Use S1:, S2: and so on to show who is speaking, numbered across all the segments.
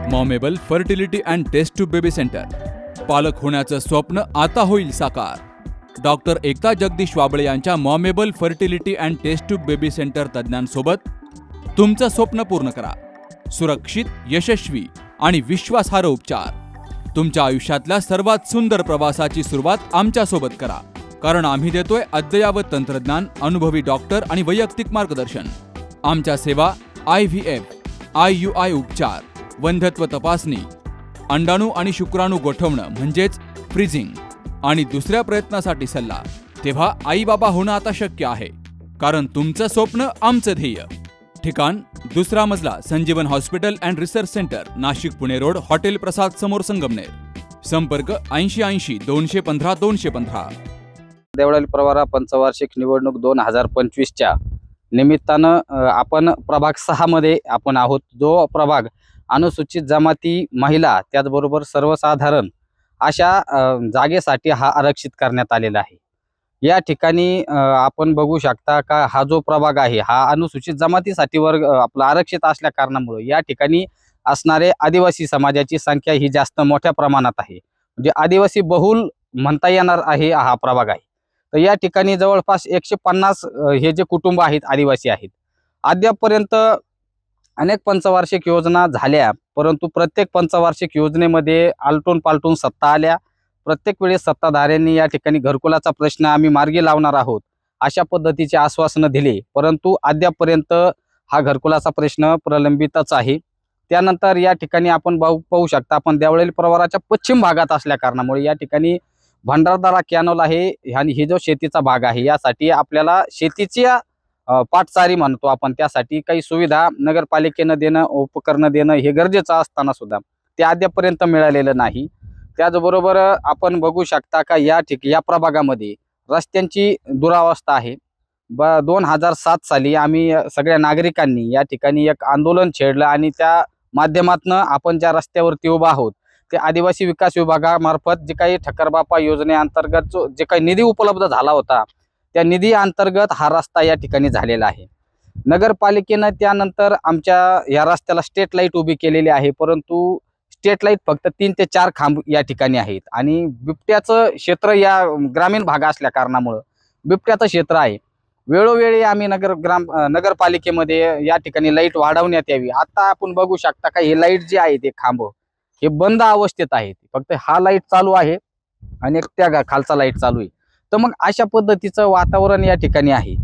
S1: मॉमेबल fertility and test tube baby centre. पालक होण्याचं स्वप्न आता होईल साकार. डॉक्टर एकता जगदीश वाबळे यांच्या मॉमेबल fertility and test tube baby centre तज्ज्ञांसोबत तुमचं स्वप्न पूर्ण करा. सुरक्षित, यशस्वी आणि विश्वासार्ह उपचार. तुमच्या आयुष्यातल्या सर्वात सुंदर प्रवासाची सुरुवात आमच्यासोबत करा, कारण आम्ही देतोय अद्ययावत तंत्रज्ञान, अनुभवी डॉक्टर आणि वैयक्तिक मार्गदर्शन. आमच्या सेवा IVF, IUI उपचार, वंध्यत्व तपासणी, अंडाणू आणि शुक्राणू गोठवणं म्हणजेच फ्रीजिंग आणि दुसऱ्या प्रयत्नासाठी सल्ला. तेव्हा आई बाबा होणं आता शक्य आहे, कारण तुमचं स्वप्न आमचं ध्येय. ठिकाण दुसरा मजला, Sanjeevan hospital and research centre, Nashik Pune road, hotel Prasad समोर, संगमनेर. संपर्क 8080 215 215.
S2: देवळाली प्रवरा पंचवार्षिक निवडणूक 2025च्या निमित्तानं आपण प्रभाग 6 मध्ये आपण आहोत. जो प्रभाग अनुसूचित जमाती, महिला, त्याचबरोबर सर्वसाधारण अशा जागेसाठी हा आरक्षित करण्यात आलेला आहे. या ठिकाणी आपण बघू शकता का हा जो प्रभाग आहे हा अनुसूचित जमातीसाठी वर्ग आपला आरक्षित असल्या कारणामुळे या ठिकाणी असणारे आदिवासी समाजाची संख्या ही जास्त मोठ्या प्रमाणात आहे. म्हणजे आदिवासी बहुल म्हणता येणार आहे हा प्रभाग आहे. तर या ठिकाणी जवळपास 150 हे जे कुटुंब आहेत आदिवासी आहेत. अद्यापपर्यंत अनेक पंचवार्षिक योजना झाल्या, परंतु प्रत्येक पंचवार्षिक योजनेमध्ये आलटून पालटून सत्ता आल्या. प्रत्येक वेळेस सत्ताधाऱ्यांनी या ठिकाणी घरकुलाचा प्रश्न आम्ही मार्गी लावणार आहोत अशा पद्धतीचे आश्वासनं दिले, परंतु अद्यापपर्यंत हा घरकुलाचा प्रश्न प्रलंबितच आहे. त्यानंतर या ठिकाणी आपण पाहू शकता, आपण देवळाली प्रवराच्या पश्चिम भागात असल्या कारणामुळे या ठिकाणी भंडारदरा कॅनॉल आहे आणि हे जो शेतीचा भाग आहे यासाठी आपल्याला शेतीची पाटचारी म्हणतो आपण, त्यासाठी काही सुविधा नगरपालिकेनं देणं, उपकरणं देणं हे गरजेचं असताना सुद्धा ते अद्यापपर्यंत मिळालेलं नाही. त्याचबरोबर आपण बघू शकता का या प्रभागामध्ये रस्त्यांची दुरावस्था आहे. 2007 साली आम्ही सगळ्या नागरिकांनी या ठिकाणी एक आंदोलन छेडलं आणि त्या माध्यमातून आपण ज्या रस्त्यावरती उभा आहोत ते आदिवासी विकास विभागामार्फत जे काही ठक्करबापा योजनेअंतर्गत जे काही निधी उपलब्ध झाला होता त्या निधी अंतर्गत हा रस्ता या ठिकाणी झालेला आहे. नगरपालिकेनं त्यानंतर आमच्या या रस्त्याला स्ट्रीट लाईट उभी केलेली आहे, परंतु स्ट्रीट लाईट फक्त 3 ते 4 खांब या ठिकाणी आहेत आणि बिबट्याचं क्षेत्र या ग्रामीण भाग असल्या कारणामुळं बिबट्याचं क्षेत्र आहे. वेळोवेळी आम्ही नगरपालिकेमध्ये या ठिकाणी लाईट वाढवण्यात यावी. आता आपण बघू शकता का हे लाईट जे आहे ते खांब हे बंद अवस्थेत आहेत. फक्त हा लाईट चालू आहे आणि त्या खालचा लाईट चालू आहे. तर मग अशा पद्धतीचं वातावरण या ठिकाणी आहे.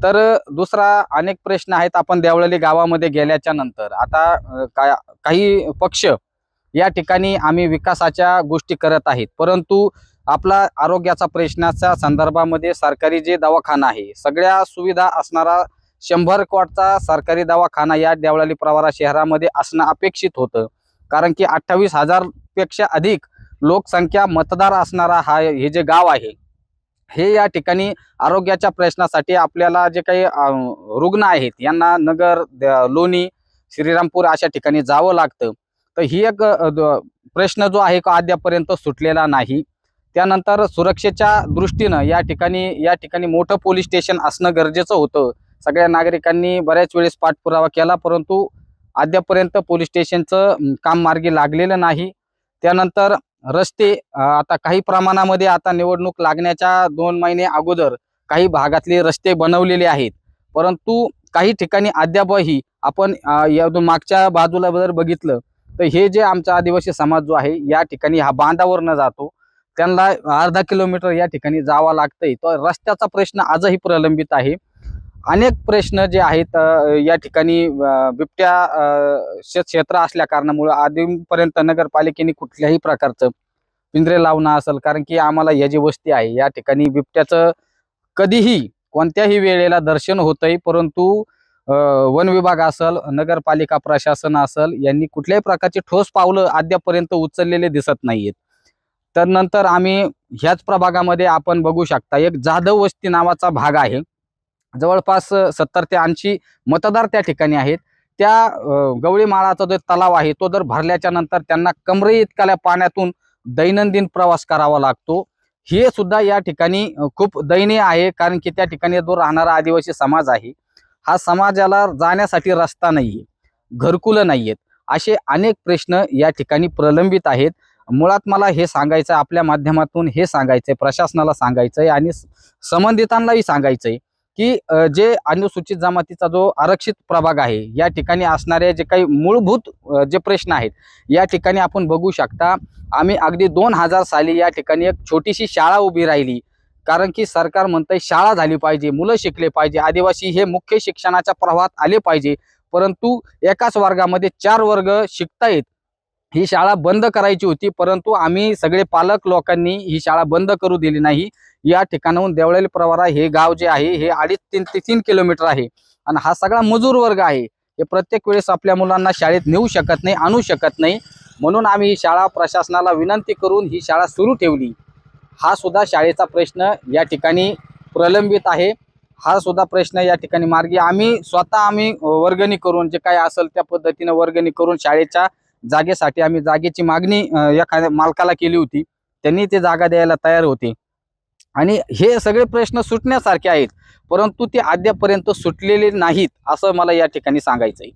S2: तर दुसरा अनेक प्रश्न आहेत. आपण देवळाली गावामध्ये गेल्याच्या नंतर आता काही पक्ष या ठिकाणी आम्ही विकासाच्या गोष्टी करत आहेत, परंतु आपला आरोग्याचा प्रश्नाच्या संदर्भामध्ये सरकारी जे दवाखाना आहे, सगळ्या सुविधा असणारा 100 कोटीचा सरकारी दवाखाना या देवळाली प्रवरा शहरामध्ये असणं अपेक्षित होतं, कारण की 28,000 पेक्षा अधिक लोकसंख्या मतदार असणारा हे जे गाव आहे हे या ठिकाणी आरोग्याच्या प्रश्नासाठी आपल्याला जे काही रुग्ण आहेत यांना नगर, लोणी, श्रीरामपूर अशा ठिकाणी जावं लागतं. तर ही एक प्रश्न जो आहे का अद्यापर्यंत सुटलेला नाही. त्यानंतर सुरक्षेच्या दृष्टीनं या ठिकाणी मोठं पोलीस स्टेशन असणं गरजेचं होतं. सगळ्या नागरिकांनी बऱ्याच वेळेस पाठपुरावा केला, परंतु अद्यापर्यंत पोलीस स्टेशनचं काम मार्गी लागलेलं नाही. त्यानंतर रस्ते आता काही प्रमाणामध्ये आता निवडणूक लागण्याच्या 2 महिने अगोदर काही भागातले रस्ते बनवलेले आहेत, परंतु काही ठिकाणी अद्यापही आपण यातून मागच्या बाजूला जर बघितलं तर हे जे आमचा आदिवासी समाज जो आहे या ठिकाणी हा बांधावर न जातो त्यांना अर्धा किलोमीटर या ठिकाणी जावं लागतंय. तर रस्त्याचा प्रश्न आजही प्रलंबित आहे. अनेक प्रश्न जे आहेत या ठिकाणी बिबट्या क्षेत्र असल्या कारणामुळे आधीपर्यंत नगरपालिकेने कुठल्याही प्रकारचं पिंजरे लावणं असेल, कारण की आम्हाला या जी वस्ती आहे या ठिकाणी बिबट्याचं कधीही कोणत्याही वेळेला दर्शन होतंय, परंतु वन विभाग असेल, नगरपालिका प्रशासन असेल यांनी कुठल्याही प्रकारची ठोस पावलं अद्यापर्यंत उचललेले दिसत नाहीयेत. तर नंतर आम्ही ह्याच प्रभागामध्ये आपण बघू शकता एक जाधव वस्ती नावाचा भाग आहे. जवळपास 70 ते 80 मतदार त्या ठिकाणी आहेत. त्या गवळीमाळाचा जो तलाव आहे तो जर भरल्याच्या नंतर त्यांना कमरे इतक्या पाण्यातून दैनंदिन प्रवास करावा लागतो. हे सुद्धा या ठिकाणी खूप दयनीय आहे, कारण की त्या ठिकाणी जो राहणारा आदिवासी समाज आहे हा समाजाला जाण्यासाठी रस्ता नाहीये, घरकुलं नाहीयेत. असे अनेक प्रश्न या ठिकाणी प्रलंबित आहेत. मुळात मला हे सांगायचं आपल्या माध्यमातून हे सांगायचंय, प्रशासनाला सांगायचंय आणि संबंधितांनाही सांगायचंय की जे अनुसूचित जमातीचा जो आरक्षित प्रभाग आहे या ठिकाणी असणारे जे काही मूलभूत जे प्रश्न आहेत या ठिकाणी आपण बघू शकता. आम्ही अगदी 2000 साली या ठिकाणी एक छोटीशी शाळा उभी राहिली, कारण की सरकार म्हणतंय शाळा झाली पाहिजे, मुलं शिकले पाहिजे, आदिवासी हे मुख्य शिक्षणाच्या प्रवाहात आले पाहिजे. परंतु एकाच वर्गामध्ये 4 वर्ग शिकतायत. ही शाळा बंद करायची होती, परंतु आम्ही सगळे पालक लोकांनी ही शाळा बंद करू दिली नाही. या ठिकाणाहून देवळाली प्रवरा हे गाव जे आहे हे 2.5 ते 3 किलोमीटर आहे आणि हा सगळा मजूर वर्ग आहे. हे प्रत्येक वेळेस आपल्या मुलांना शाळेत नेऊ शकत नाही, आणू शकत नाही. म्हणून आम्ही ही शाळा प्रशासनाला विनंती करून ही शाळा सुरू ठेवली. हा सुद्धा शाळेचा प्रश्न या ठिकाणी प्रलंबित आहे. हा सुद्धा प्रश्न या ठिकाणी मार्गी आम्ही वर्गणी करून जे काय असेल त्या पद्धतीने वर्गणी करून शाळेच्या जागेसाठी आम्ही जागेची मागणी एखाद्या मालकाला केली होती. त्यांनी ते जागा द्यायला तयार होते आणि हे सगळे प्रश्न सुटण्यासारखे आहेत, परंतु ते अद्यापपर्यंत सुटलेले नाहीत असं मला या ठिकाणी सांगायचंय.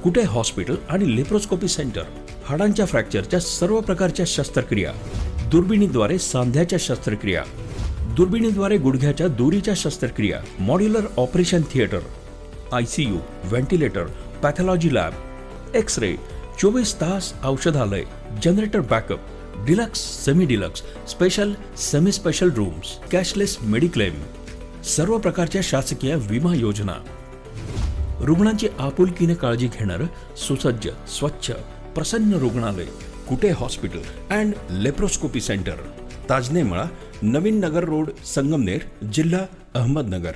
S3: कुटे हॉस्पिटल आणि लेप्रोस्कोपी सेंटर, हाडांच्या फ्रॅक्चरच्या सर्व प्रकारच्या शस्त्रक्रिया, दुर्बिणीद्वारे सांध्याच्या शस्त्रक्रिया, दुर्बिणीद्वारे गुडघ्याच्या दोरीच्या शस्त्रक्रिया, modular operation theatre, ICU, ventilator, pathology lab, x-ray, 24 तास औषधालय, generator backup, deluxe, semi deluxe, special, semi special rooms, cashless mediclaim, सर्व प्रकारच्या शासकीय विमा योजना, रुग्णांची आपुलकीने काळजी घेणारं सुसज्ज, स्वच्छ, प्रसन्न रुग्णालय, Kute hospital and laparoscopy centre, Tajnemala, Navin Nagar road, Sangamner, जिल्हा अहमदनगर.